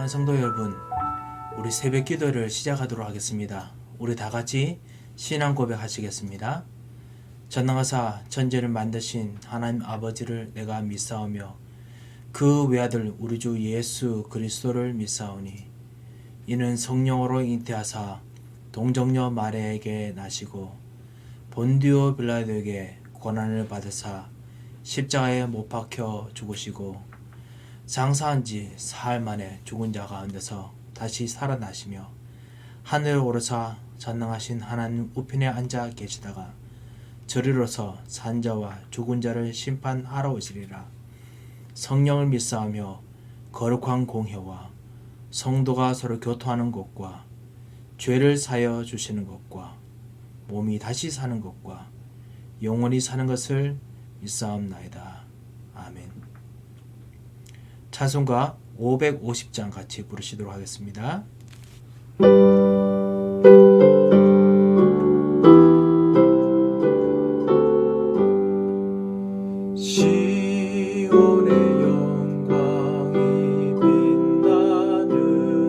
사랑하는 성도 여러분, 우리 새벽 기도를 시작하도록 하겠습니다. 우리 다 같이 신앙 고백하시겠습니다. 전능하사 천지를 만드신 하나님 아버지를 내가 믿사오며 그 외아들 우리 주 예수 그리스도를 믿사오니 이는 성령으로 잉태하사 동정녀 마리아에게 나시고 본디오 빌라도에게 고난을 받으사 십자가에 못 박혀 죽으시고 장사한 지 사흘 만에 죽은 자 가운데서 다시 살아나시며 하늘에 오르사 전능하신 하나님 우편에 앉아 계시다가 저리로서 산 자와 죽은 자를 심판하러 오시리라. 성령을 믿사오며 거룩한 공회와 성도가 서로 교통하는 것과 죄를 사여 주시는 것과 몸이 다시 사는 것과 영원히 사는 것을 믿사옵나이다. 아멘. 찬송가 550장 같이 부르시도록 하겠습니다. 시온의 영광이 빛나는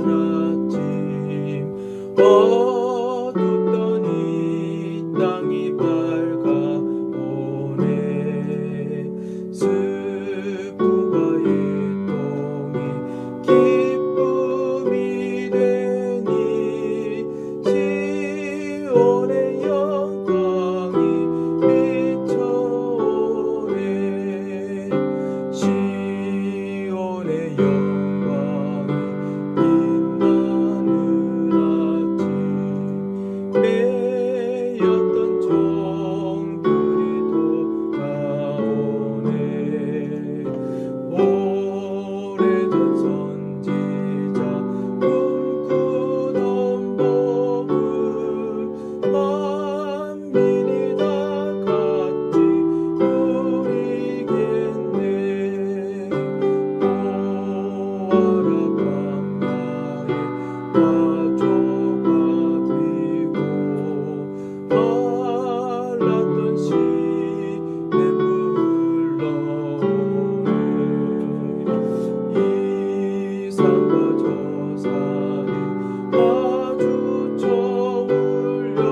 아침 어둡던 이 땅이 밝아오네 슬픔과 애통이 기쁨이 되니 시온의 영광이 비춰오네 시온의 영광이 빛나는 아침 매였던 종들이 돌아오네 오래전 선지자 꿈꾸던 복을 만민이 다 같이 누리겠네 보아라 광야에 마조가 피고 말랐던 시냇물 흘러오네 이산과 저산이 마주쳐 울려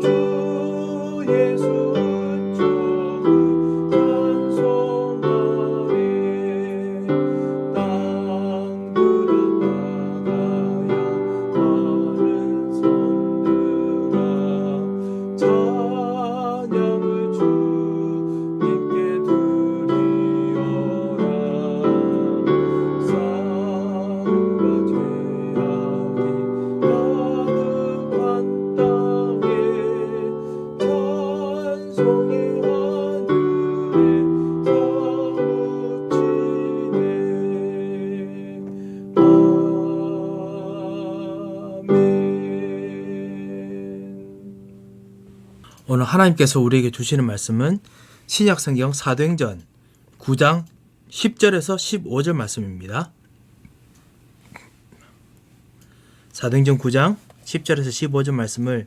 주 예수 은총을 찬송하네 땅들아 바다야 마른 섬들아 찬양을 주님께 드리어라 싸움과 죄악이 가득한 땅에 찬송이 하늘에 사무치네 아멘. 오늘 하나님께서 우리에게 주시는 말씀은 신약성경 사도행전 9장 10절에서 15절 말씀입니다. 사도행전 9장 10절에서 15절 말씀을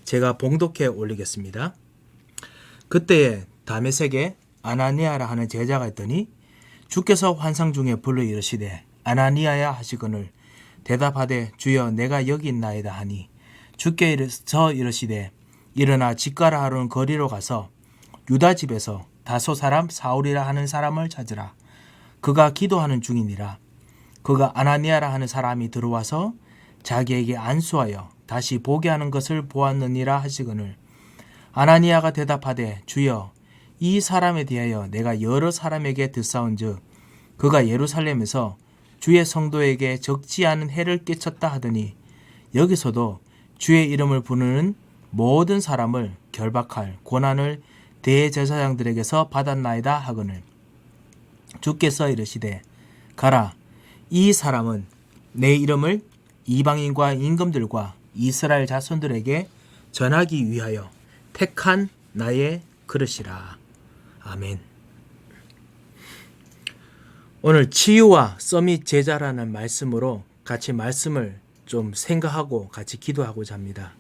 제가 봉독해 올리겠습니다. 그때에 다메섹에 아나니아라 하는 제자가 있더니 주께서 환상 중에 불러 이르시되 아나니아야 하시거늘 대답하되 주여 내가 여기 있나이다 하니 주께서 이르시되 일어나 집가라 하루는 거리로 가서 유다 집에서 다소 사람 사울이라 하는 사람을 찾으라. 그가 기도하는 중이니라. 그가 아나니아라 하는 사람이 들어와서 자기에게 안수하여 다시 보게 하는 것을 보았느니라 하시거늘 아나니아가 대답하되 주여 이 사람에 대하여 내가 여러 사람에게 듣사온즉 그가 예루살렘에서 주의 성도에게 적지 않은 해를 끼쳤다 하더니 여기서도 주의 이름을 부르는 모든 사람을 결박할 고난을 대제사장들에게서 받았나이다 하거늘 주께서 이르시되 가라 이 사람은 내 이름을 이방인과 임금들과 이스라엘 자손들에게 전하기 위하여 택한 나의 그릇이라. 아멘. 오늘 치유와 서밋 제자라는 말씀으로 같이 말씀을 좀 생각하고 같이 기도하고자 합니다.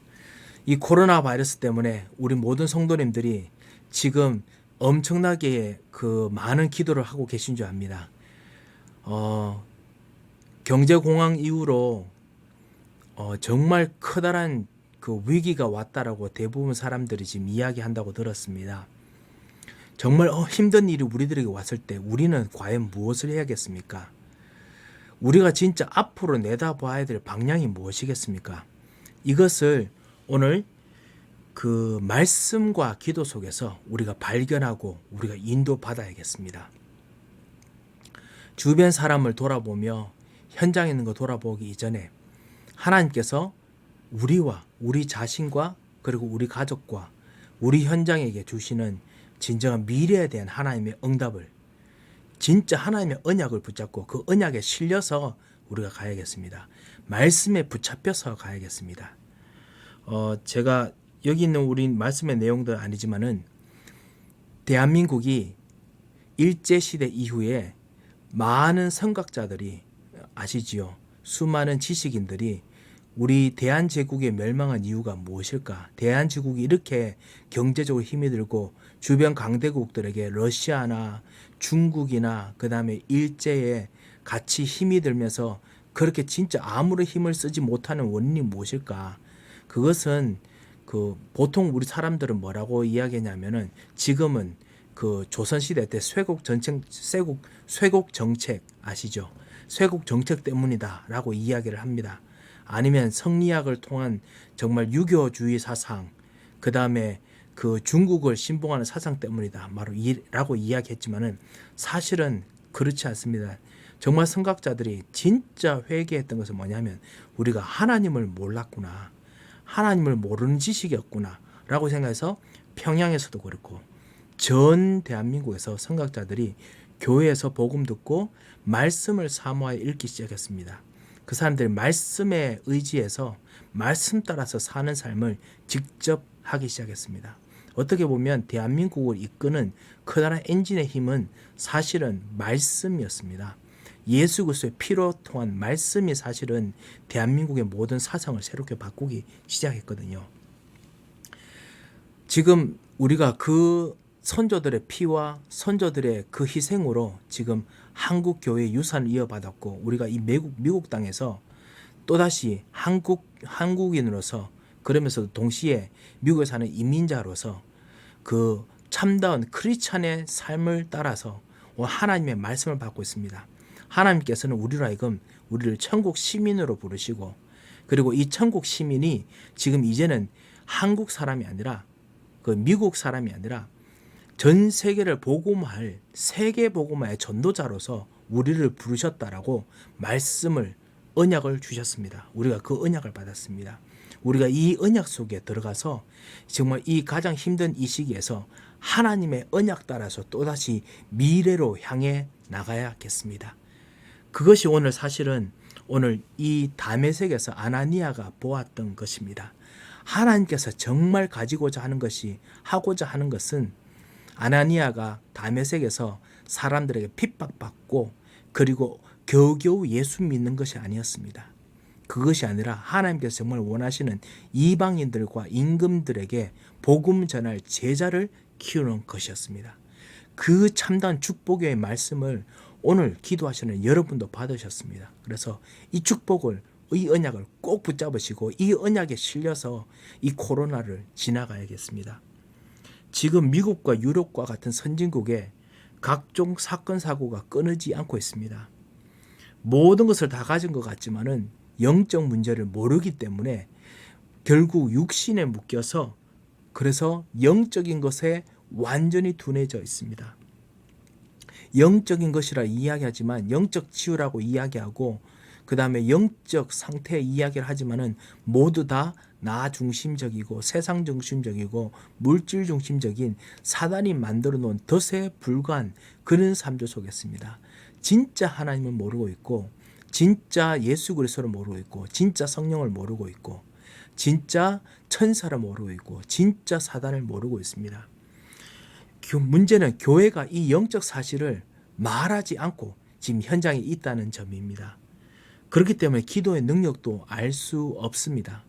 이 코로나 바이러스 때문에 우리 모든 성도님들이 지금 엄청나게 그 많은 기도를 하고 계신 줄 압니다. 경제공황 이후로 정말 커다란 그 위기가 왔다라고 대부분 사람들이 지금 이야기한다고 들었습니다. 정말 힘든 일이 우리들에게 왔을 때 우리는 과연 무엇을 해야겠습니까? 우리가 진짜 앞으로 내다봐야 될 방향이 무엇이겠습니까? 이것을 오늘 그 말씀과 기도 속에서 우리가 발견하고 우리가 인도받아야겠습니다. 주변 사람을 돌아보며 현장에 있는 거 돌아보기 이전에 하나님께서 우리와 우리 자신과 그리고 우리 가족과 우리 현장에게 주시는 진정한 미래에 대한 하나님의 응답을 진짜 하나님의 언약을 붙잡고 그 언약에 실려서 우리가 가야겠습니다. 말씀에 붙잡혀서 가야겠습니다. 제가 여기 있는 우리 말씀의 내용도 아니지만은 대한민국이 일제시대 이후에 많은 선각자들이 아시지요? 수많은 지식인들이 우리 대한제국의 멸망한 이유가 무엇일까? 대한제국이 이렇게 경제적으로 힘이 들고 주변 강대국들에게 러시아나 중국이나 그 다음에 일제에 같이 힘이 들면서 그렇게 진짜 아무런 힘을 쓰지 못하는 원인이 무엇일까? 그것은 그 보통 우리 사람들은 뭐라고 이야기하냐면은 지금은 그 조선시대 때 쇄국 정책 아시죠? 쇄국 정책 때문이다라고 이야기를 합니다. 아니면 성리학을 통한 정말 유교주의 사상, 그 다음에 그 중국을 신봉하는 사상 때문이다 라고 이야기했지만은 사실은 그렇지 않습니다. 정말 선각자들이 진짜 회개했던 것은 뭐냐면 우리가 하나님을 몰랐구나, 하나님을 모르는 지식이었구나 라고 생각해서 평양에서도 그렇고 전 대한민국에서 선각자들이 교회에서 복음 듣고 말씀을 사모하여 읽기 시작했습니다. 그 사람들이 말씀에 의지해서 말씀 따라서 사는 삶을 직접 하기 시작했습니다. 어떻게 보면 대한민국을 이끄는 커다란 엔진의 힘은 사실은 말씀이었습니다. 예수 그리스도의 피로 통한 말씀이 사실은 대한민국의 모든 사상을 새롭게 바꾸기 시작했거든요. 지금 우리가 그 선조들의 피와 선조들의 그 희생으로 지금 한국 교회의 유산을 이어받았고 우리가 이 미국 땅에서 또다시 한국인으로서 그러면서도 동시에 미국에 사는 이민자로서 그 참다운 크리스찬의 삶을 따라서 하나님의 말씀을 받고 있습니다. 하나님께서는 우리로 하여금 우리를 천국 시민으로 부르시고 그리고 이 천국 시민이 지금 이제는 한국 사람이 아니라 그 미국 사람이 아니라 전 세계를 복음할 세계 복음화의 전도자로서 우리를 부르셨다라고 말씀을 언약을 주셨습니다. 우리가 그 언약을 받았습니다. 우리가 이 언약 속에 들어가서 정말 이 가장 힘든 이 시기에서 하나님의 언약 따라서 또다시 미래로 향해 나가야겠습니다. 그것이 오늘 사실은 오늘 이 다메섹에서 아나니아가 보았던 것입니다. 하나님께서 정말 가지고자 하는 것이 하고자 하는 것은 아나니아가 다메섹에서 사람들에게 핍박받고 그리고 겨우겨우 예수 믿는 것이 아니었습니다. 그것이 아니라 하나님께서 정말 원하시는 이방인들과 임금들에게 복음 전할 제자를 키우는 것이었습니다. 그 참다운 축복의 말씀을 오늘 기도하시는 여러분도 받으셨습니다. 그래서 이 축복을 이 언약을 꼭 붙잡으시고 이 언약에 실려서 이 코로나를 지나가야겠습니다. 지금 미국과 유럽과 같은 선진국에 각종 사건 사고가 끊이지 않고 있습니다. 모든 것을 다 가진 것 같지만은 영적 문제를 모르기 때문에 결국 육신에 묶여서 그래서 영적인 것에 완전히 둔해져 있습니다. 영적인 것이라 이야기하지만 영적 치유라고 이야기하고 그 다음에 영적 상태 이야기를 하지만은 모두 다 나 중심적이고 세상 중심적이고 물질 중심적인 사단이 만들어 놓은 덫에 불과한 그런 삶들 속에 있습니다. 진짜 하나님을 모르고 있고 진짜 예수 그리스도를 모르고 있고 진짜 성령을 모르고 있고 진짜 천사를 모르고 있고 진짜 사단을 모르고 있습니다. 문제는 교회가 이 영적 사실을 말하지 않고 지금 현장에 있다는 점입니다. 그렇기 때문에 기도의 능력도 알 수 없습니다.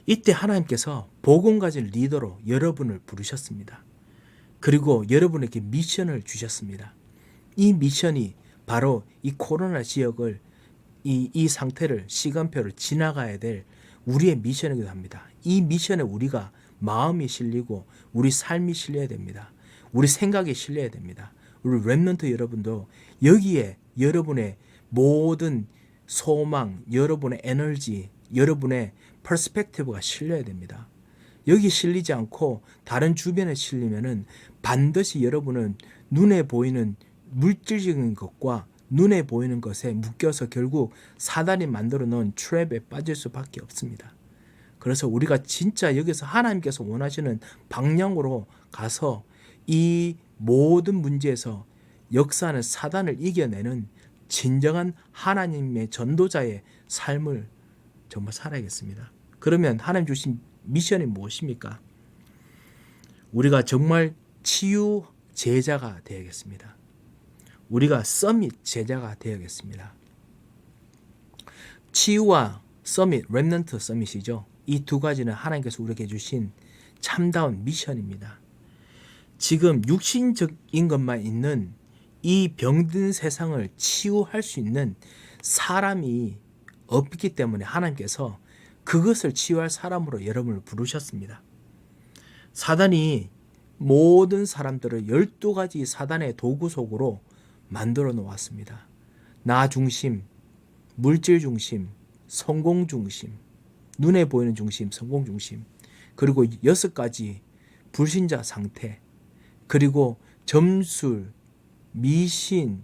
이때 하나님께서 복음 가진 리더로 여러분을 부르셨습니다. 그리고 여러분에게 미션을 주셨습니다. 이 미션이 바로 이 코로나 지역을 이 상태를 시간표를 지나가야 될 우리의 미션이기도 합니다. 이 미션에 우리가 마음이 실리고 우리 삶이 실려야 됩니다. 우리 생각이 실려야 됩니다. 우리 랩런트 여러분도 여기에 여러분의 모든 소망, 여러분의 에너지, 여러분의 퍼스펙티브가 실려야 됩니다. 여기 실리지 않고 다른 주변에 실리면은 반드시 여러분은 눈에 보이는 물질적인 것과 눈에 보이는 것에 묶여서 결국 사단이 만들어 놓은 트랩에 빠질 수밖에 없습니다. 그래서 우리가 진짜 여기서 하나님께서 원하시는 방향으로 가서 이 모든 문제에서 역사하는 사단을 이겨내는 진정한 하나님의 전도자의 삶을 정말 살아야겠습니다. 그러면 하나님 주신 미션이 무엇입니까? 우리가 정말 치유 제자가 되어야겠습니다. 우리가 서밋 제자가 되어야겠습니다. 치유와 서밋, 렘넌트 서밋이죠. 이 두 가지는 하나님께서 우리에게 주신 참다운 미션입니다. 지금 육신적인 것만 있는 이 병든 세상을 치유할 수 있는 사람이 없기 때문에 하나님께서 그것을 치유할 사람으로 여러분을 부르셨습니다. 사단이 모든 사람들을 12가지 사단의 도구 속으로 만들어 놓았습니다. 나 중심, 물질 중심, 성공 중심, 눈에 보이는 중심, 성공 중심, 그리고 6가지 불신자 상태, 그리고 점술, 미신,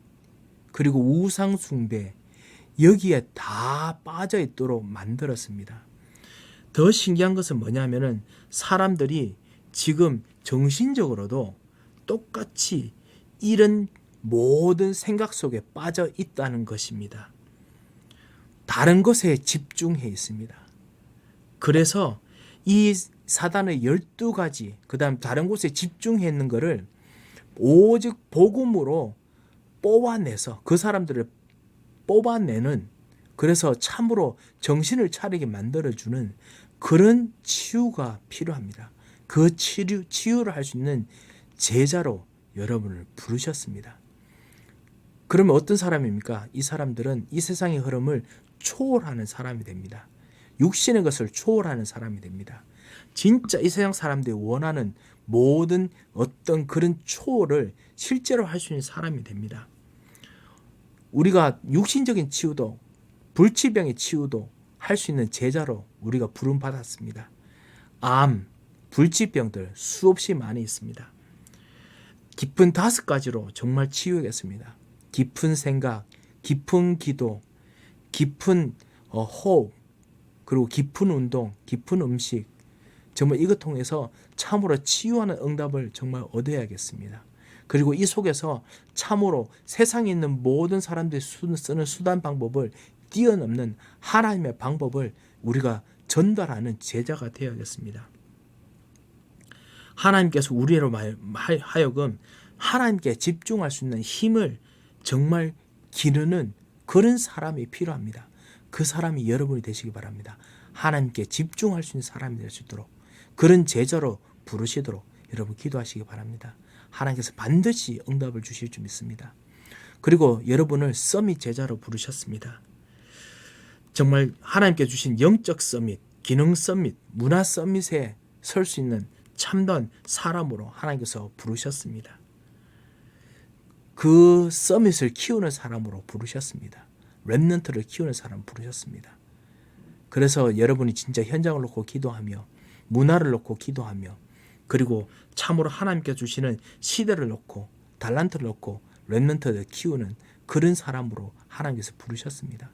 그리고 우상 숭배, 여기에 다 빠져 있도록 만들었습니다. 더 신기한 것은 뭐냐면은 사람들이 지금 정신적으로도 똑같이 이런 모든 생각 속에 빠져 있다는 것입니다. 다른 것에 집중해 있습니다. 그래서 이 사단의 12가지, 그 다음 다른 곳에 집중해 있는 것을 오직 복음으로 뽑아내서 그 사람들을 뽑아내는, 그래서 참으로 정신을 차리게 만들어주는 그런 치유가 필요합니다. 그 치유를 할 수 있는 제자로 여러분을 부르셨습니다. 그러면 어떤 사람입니까? 이 사람들은 이 세상의 흐름을 초월하는 사람이 됩니다. 육신의 것을 초월하는 사람이 됩니다. 진짜 이 세상 사람들이 원하는 모든 어떤 그런 초월을 실제로 할 수 있는 사람이 됩니다. 우리가 육신적인 치유도, 불치병의 치유도 할 수 있는 제자로 우리가 부름받았습니다. 암, 불치병들 수없이 많이 있습니다. 깊은 5가지로 정말 치유하겠습니다. 깊은 생각, 깊은 기도, 깊은 호흡, 그리고 깊은 운동, 깊은 음식, 정말 이것 통해서 참으로 치유하는 응답을 정말 얻어야겠습니다. 그리고 이 속에서 참으로 세상에 있는 모든 사람들이 쓰는 수단 방법을 뛰어넘는 하나님의 방법을 우리가 전달하는 제자가 되어야겠습니다. 하나님께서 우리로 하여금 하나님께 집중할 수 있는 힘을 정말 기르는 그런 사람이 필요합니다. 그 사람이 여러분이 되시기 바랍니다. 하나님께 집중할 수 있는 사람이 될 수 있도록, 그런 제자로 부르시도록 여러분 기도하시기 바랍니다. 하나님께서 반드시 응답을 주실 줄 믿습니다. 그리고 여러분을 서밋 제자로 부르셨습니다. 정말 하나님께 주신 영적 서밋, 기능 서밋, 문화 서밋에 설 수 있는 참된 사람으로 하나님께서 부르셨습니다. 그 서밋을 키우는 사람으로 부르셨습니다. 렘넌트를 키우는 사람 부르셨습니다. 그래서 여러분이 진짜 현장을 놓고 기도하며 문화를 놓고 기도하며 그리고 참으로 하나님께 주시는 시대를 놓고 달란트를 놓고 렘넌트를 키우는 그런 사람으로 하나님께서 부르셨습니다.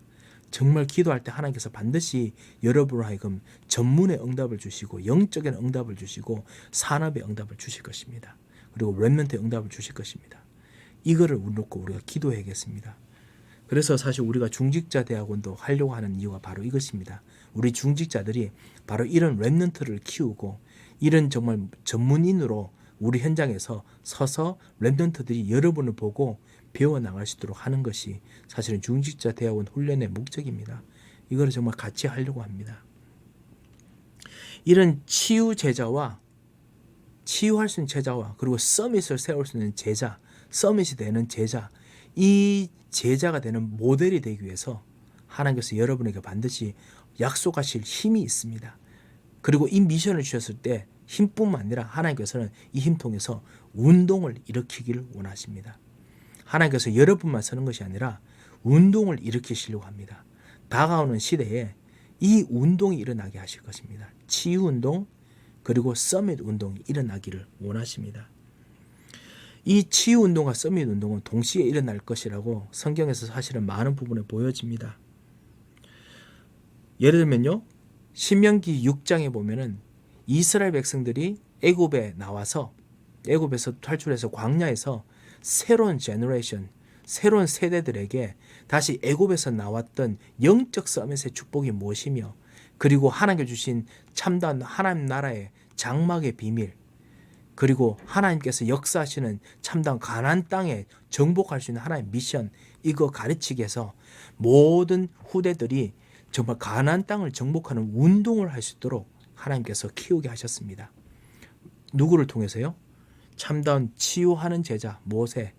정말 기도할 때 하나님께서 반드시 여러분을 하여금 전문의 응답을 주시고 영적인 응답을 주시고 산업의 응답을 주실 것입니다. 그리고 렘넌트의 응답을 주실 것입니다. 이거를 놓고 우리가 기도해야겠습니다. 그래서 사실 우리가 중직자 대학원도 하려고 하는 이유가 바로 이것입니다. 우리 중직자들이 바로 이런 렘넌트를 키우고 이런 정말 전문인으로 우리 현장에서 서서 렘넌트들이 여러분을 보고 배워나갈 수 있도록 하는 것이 사실은 중직자 대학원 훈련의 목적입니다. 이거를 정말 같이 하려고 합니다. 이런 치유 제자와 치유할 수 있는 제자와 그리고 서밋을 세울 수 있는 제자, 서밋이 되는 제자, 이 제자가 되는 모델이 되기 위해서 하나님께서 여러분에게 반드시 약속하실 힘이 있습니다. 그리고 이 미션을 주셨을 때 힘뿐만 아니라 하나님께서는 이 힘 통해서 운동을 일으키기를 원하십니다. 하나님께서 여러분만 서는 것이 아니라 운동을 일으키시려고 합니다. 다가오는 시대에 이 운동이 일어나게 하실 것입니다. 치유운동 그리고 서밋 운동이 일어나기를 원하십니다. 이 치유운동과 서밋 운동은 동시에 일어날 것이라고 성경에서 사실은 많은 부분에 보여집니다. 예를 들면요, 신명기 6장에 보면은 이스라엘 백성들이 애굽에 나와서 애굽에서 탈출해서 광야에서 새로운 제너레이션, 새로운 세대들에게 다시 애굽에서 나왔던 영적 서밋의 축복이 무엇이며, 그리고 하나님께 주신 참다운 하나님 나라의 장막의 비밀, 그리고 하나님께서 역사하시는 참다운 가나안 땅에 정복할 수 있는 하나님의 미션, 이거 가르치기 위해서 모든 후대들이 정말 가나안 땅을 정복하는 운동을 할 수 있도록 하나님께서 키우게 하셨습니다. 누구를 통해서요? 참다운 치유하는 제자 모세,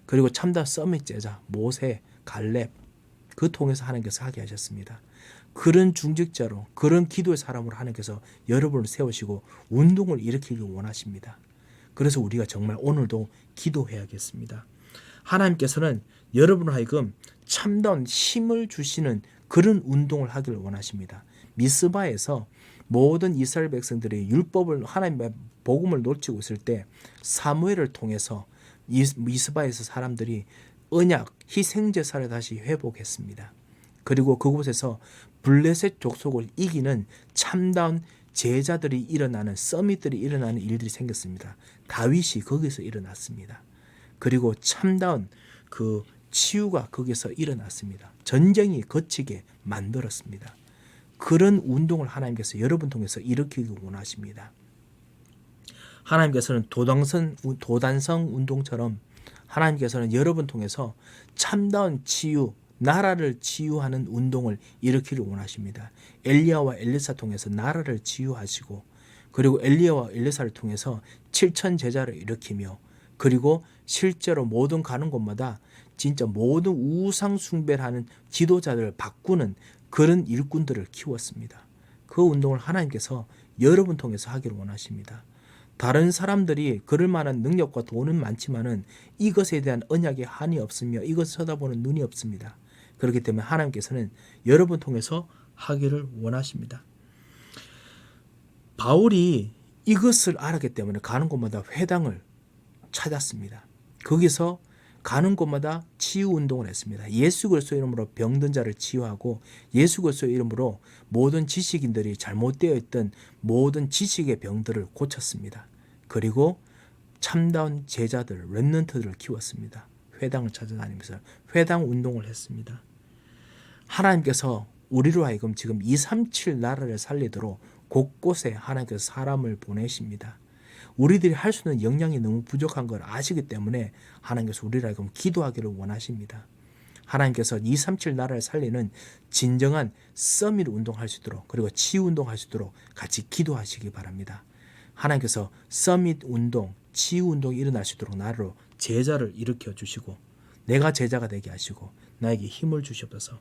그리고 참다운 서밋 제자 모세, 갈렙, 그 통해서 하나님께서 하게 하셨습니다. 그런 중직자로, 그런 기도의 사람으로 하나님께서 여러분을 세우시고 운동을 일으키길 원하십니다. 그래서 우리가 정말 오늘도 기도해야겠습니다. 하나님께서는 여러분을 하여금 참다운 힘을 주시는 그런 운동을 하기를 원하십니다. 미스바에서 모든 이스라엘 백성들이 율법을, 하나님의 복음을 놓치고 있을 때 사무엘을 통해서 미스바에서 사람들이 언약, 희생제사를 다시 회복했습니다. 그리고 그곳에서 블레셋 족속을 이기는 참다운 제자들이 일어나는, 서밋들이 일어나는 일들이 생겼습니다. 다윗이 거기서 일어났습니다. 그리고 참다운 그 치유가 거기서 일어났습니다. 전쟁이 거치게 만들었습니다. 그런 운동을 하나님께서 여러분 통해서 일으키기 원하십니다. 하나님께서는 도단성 운동처럼 하나님께서는 여러분 통해서 참다운 치유, 나라를 치유하는 운동을 일으키기를 원하십니다. 엘리야와 엘리사 통해서 나라를 치유하시고, 그리고 엘리야와 엘리사를 통해서 7천 제자를 일으키며, 그리고 실제로 모든 가는 곳마다 진짜 모든 우상 숭배를 하는 지도자들을 바꾸는 그런 일꾼들을 키웠습니다. 그 운동을 하나님께서 여러분 통해서 하기를 원하십니다. 다른 사람들이 그럴 만한 능력과 돈은 많지만은 이것에 대한 언약에 한이 없으며 이것을 쳐다보는 눈이 없습니다. 그렇기 때문에 하나님께서는 여러분 통해서 하기를 원하십니다. 바울이 이것을 알았기 때문에 가는 곳마다 회당을 찾았습니다. 거기서 가는 곳마다 치유 운동을 했습니다. 예수 그리스도의 이름으로 병든 자를 치유하고, 예수 그리스도의 이름으로 모든 지식인들이 잘못되어 있던 모든 지식의 병들을 고쳤습니다. 그리고 참다운 제자들, 렘넌트들을 키웠습니다. 회당을 찾아다니면서 회당 운동을 했습니다. 하나님께서 우리로 하여금 지금 237 나라를 살리도록 곳곳에 하나님께서 사람을 보내십니다. 우리들이 할 수 있는 역량이 너무 부족한 걸 아시기 때문에 하나님께서 우리를 하여금 기도하기를 원하십니다. 하나님께서 237 나라를 살리는 진정한 서밋 운동할 수 있도록, 그리고 치유 운동할 수 있도록 같이 기도하시기 바랍니다. 하나님께서 서밋 운동, 치유 운동이 일어날 수 있도록 나로 제자를 일으켜 주시고, 내가 제자가 되게 하시고 나에게 힘을 주시옵소서.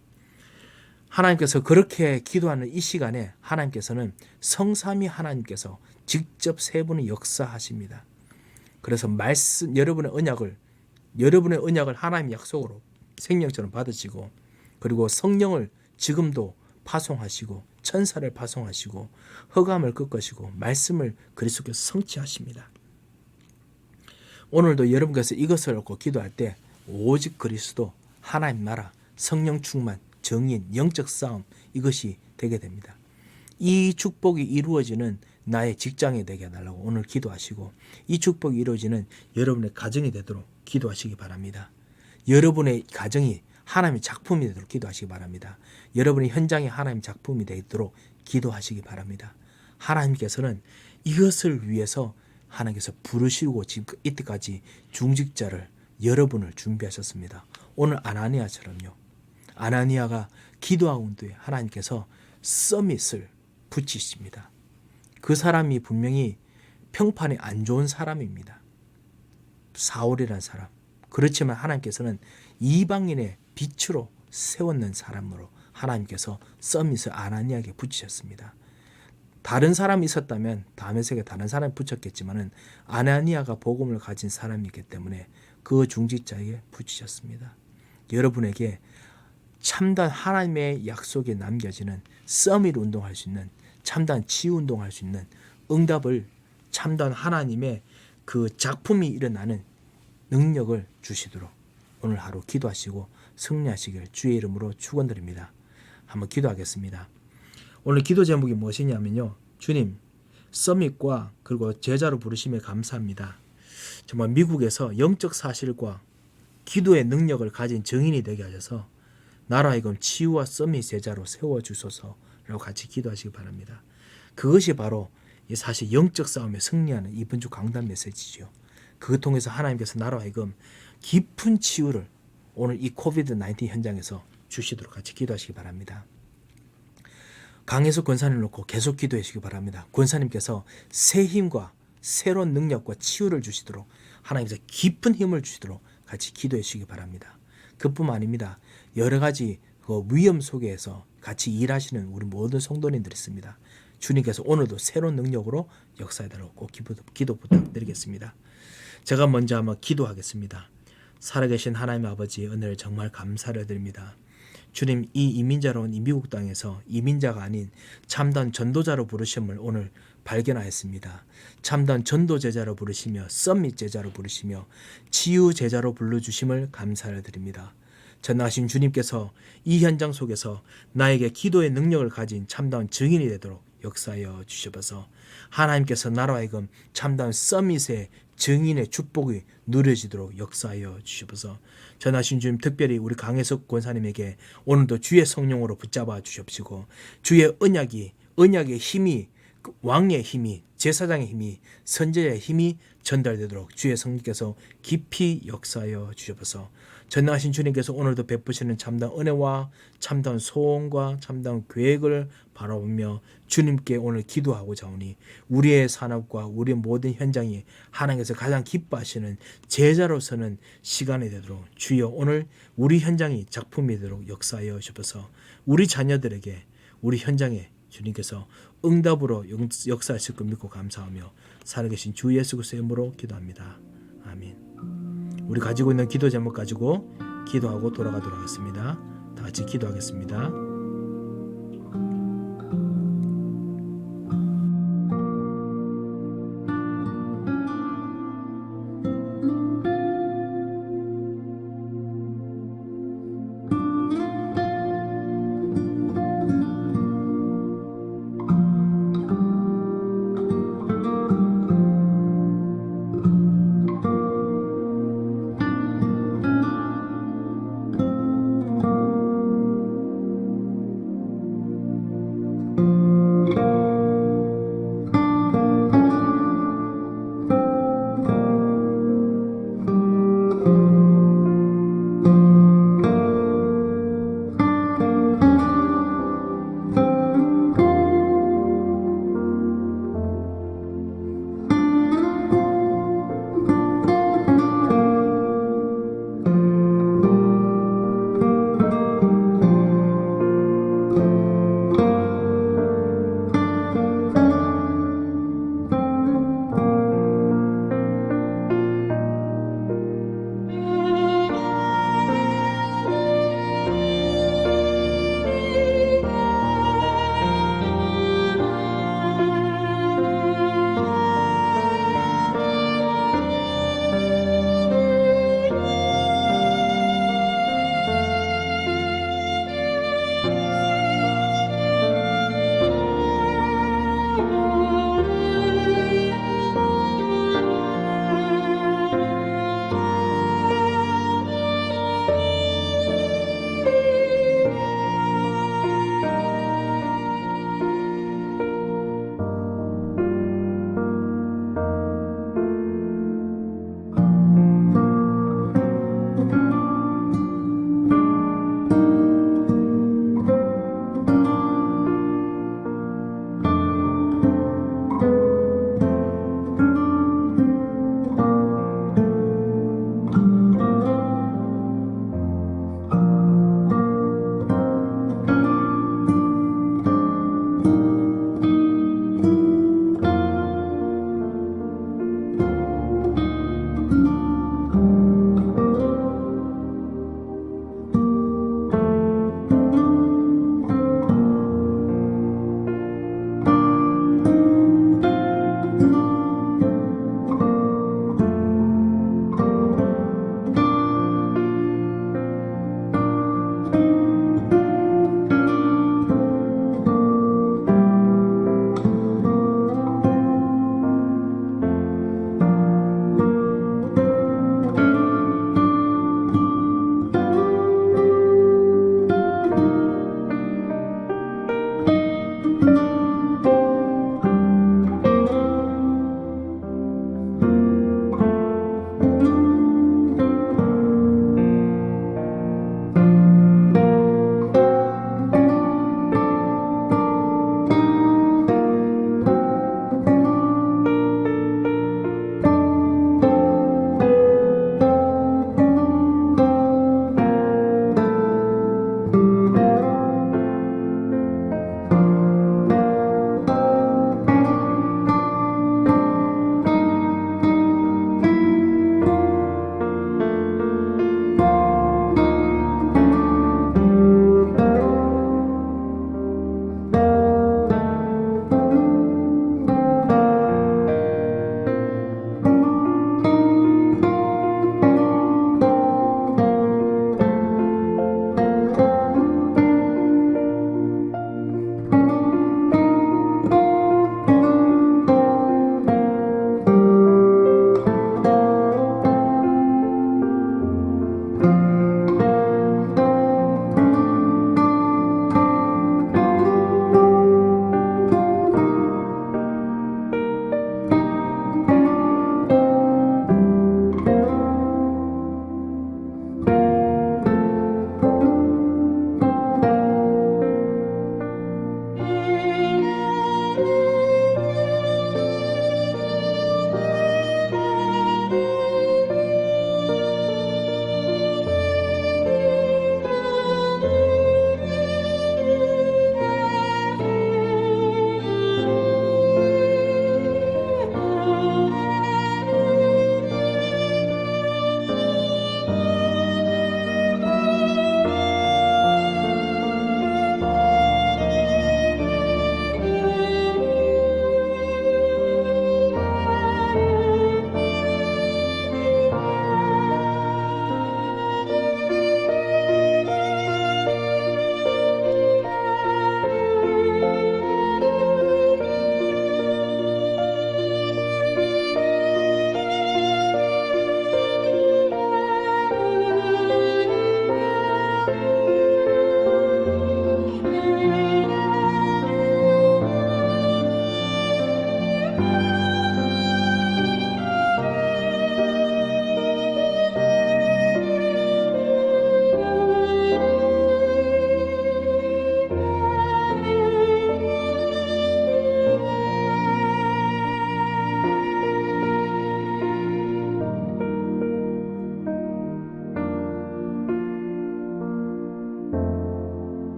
하나님께서 그렇게 기도하는 이 시간에 하나님께서는 성삼위 하나님께서 직접 세 분이 역사하십니다. 그래서 말씀, 여러분의 언약을 하나님의 약속으로 생명처럼 받으시고, 그리고 성령을 지금도 파송하시고, 천사를 파송하시고, 흑암을 꺾으시고, 말씀을 그리스도께서 성취하십니다. 오늘도 여러분께서 이것을 얻고 기도할 때 오직 그리스도, 하나님 나라, 성령 충만, 정인, 영적 싸움, 이것이 되게 됩니다. 이 축복이 이루어지는 나의 직장이 되게 해달라고 오늘 기도하시고, 이 축복이 이루어지는 여러분의 가정이 되도록 기도하시기 바랍니다. 여러분의 가정이 하나님의 작품이 되도록 기도하시기 바랍니다. 여러분의 현장이 하나님의 작품이 되도록 기도하시기 바랍니다. 하나님께서는 이것을 위해서 하나님께서 부르시고 지금 이때까지 중직자를, 여러분을 준비하셨습니다. 오늘 아나니아처럼요. 아나니아가 기도하는 뒤에 하나님께서 서밋을 붙이십니다. 그 사람이 분명히 평판이 안 좋은 사람입니다. 사울이라는 사람, 그렇지만 하나님께서는 이방인의 빛으로 세웠는 사람으로 하나님께서 서밋을 아나니아에게 붙이셨습니다. 다른 사람이 있었다면 다메섹에 다른 사람이 붙였겠지만은 아나니아가 복음을 가진 사람이기 때문에 그 중직자에게 붙이셨습니다. 여러분에게 참단 하나님의 약속에 남겨지는 서밋 운동할 수 있는, 참단 치유 운동할 수 있는 응답을, 참단 하나님의 그 작품이 일어나는 능력을 주시도록 오늘 하루 기도하시고 승리하시길 주의 이름으로 축원드립니다. 한번 기도하겠습니다. 오늘 기도 제목이 무엇이냐면요, 주님 서밋과 그리고 제자로 부르심에 감사합니다. 정말 미국에서 영적 사실과 기도의 능력을 가진 증인이 되게 하셔서 나로 하여금 치유와 서밋 제자로 세워주소서라고 같이 기도하시기 바랍니다. 그것이 바로 사실 영적 싸움에 승리하는 이번 주 강단 메시지죠. 그것 통해서 하나님께서 나로 하여금 깊은 치유를 오늘 이 코비드-19 현장에서 주시도록 같이 기도하시기 바랍니다. 강혜숙 권사님을 놓고 계속 기도해 주시기 바랍니다. 권사님께서 새 힘과 새로운 능력과 치유를 주시도록 하나님께서 깊은 힘을 주시도록 같이 기도해 주시기 바랍니다. 그뿐만 아닙니다. 여러 가지 그 위험 속에서 같이 일하시는 우리 모든 성도님들이 있습니다. 주님께서 오늘도 새로운 능력으로 역사해달라고 꼭 기도 부탁드리겠습니다. 제가 먼저 한번 기도하겠습니다. 살아계신 하나님 아버지, 은혜를 정말 감사를 드립니다. 주님, 이 이민자로 온 이 미국 땅에서 이민자가 아닌 참단 전도자로 부르심을 오늘 발견하였습니다. 참단 전도 제자로 부르시며 서밋 제자로 부르시며 치유 제자로 불러주심을 감사를 드립니다. 전능하신 주님께서 이 현장 속에서 나에게 기도의 능력을 가진 참다운 증인이 되도록 역사하여 주셔서 하나님께서 나로 하여금 참다운 서밋의 증인의 축복이 누려지도록 역사하여 주셔서 전하신 주님, 특별히 우리 강혜석 권사님에게 오늘도 주의 성령으로 붙잡아 주십시고 주의 언약의 힘이, 왕의 힘이, 제사장의 힘이, 선제의 힘이 전달되도록 주의 성령께서 깊이 역사하여 주셔서 전능하신 주님께서 오늘도 베푸시는 참다운 은혜와 참다운 소원과 참다운 계획을 바라보며 주님께 오늘 기도하고자 하오니 우리의 산업과 우리의 모든 현장이 하나님께서 가장 기뻐하시는 제자로서는 시간이 되도록 주여 오늘 우리 현장이 작품이 되도록 역사하여 주셔서 우리 자녀들에게 우리 현장에 주님께서 응답으로 역사하실 것 믿고 감사하며 살아계신 주 예수 그리스도의 이름으로 기도합니다. 아멘. 우리 가지고 있는 기도 제목 가지고 기도하고 돌아가도록 하겠습니다. 다 같이 기도하겠습니다.